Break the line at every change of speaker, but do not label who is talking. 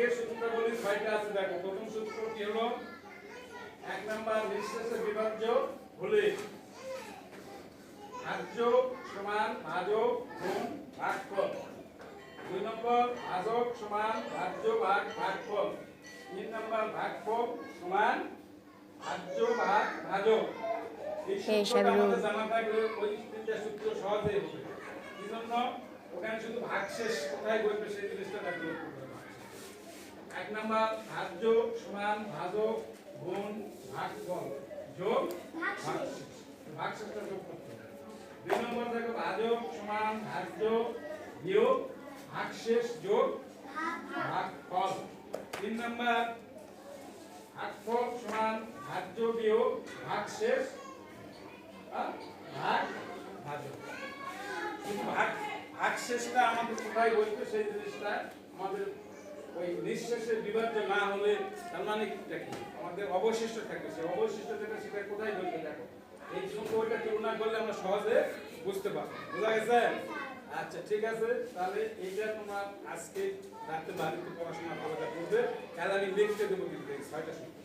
ভাগের সূত্রগুলি ছয়টা আছে দেখো। প্রথম সূত্র কি হলো? 1 নাম্বার নিঃশেষে বিভাজ্য হলে ভাজ্য সমান ভাজক গুণ ভাগফল। 2 নম্বর ভাজক সমান ভাজ্য ভাগ ভাগফল। 3 নম্বর ভাগফল সমান ভাজ্য ভাগ ভাজক। এই সূত্রটা আমাদের জানা থাকলে ওই তিনটা সূত্র সহজেই হবে। এই জন্য ওখানে শুধু ভাগশেষ কোথায় বলবে সেই জিনিসটা দেখতে হবে। 1 নাম্বার ভাজ্য সমান ভাজক গুণ ভাগফল যোগ ভাগশেষ। ভাগশেষটা যোগ করতে হবে। 2 নম্বর দেখো ভাজক সমান ভাজ্য বিয়োগ ভাগশেষ যোগ ভাগফল। 3 নম্বর ভাগফল সমান ভাজ্য বিয়োগ ভাগশেষ ভাগ ভাজক। কিন্তু ভাগশেষটা আমাদের কোথায় বলতে সেই জিনিসটা আমাদের ওই নিঃশেষে বিভাজ্য না হলে তার মানে কি আমাদের অবশিষ্ট থাকে, সেই অবশিষ্ট যেটা সেটা কোথায় বলতে দেখো। এই সম্পর্কটা তুলনা করলে আমরা সহজে বুঝতে পারবো। বুঝা গেছে? আচ্ছা ঠিক আছে, তাহলে এইটা তোমার আজকে রাতে বাড়িতে পড়াশোনা ভালোটা করবে। কাল আমি লিখতে দেবো কিন্তু এই 6টা সূত্র।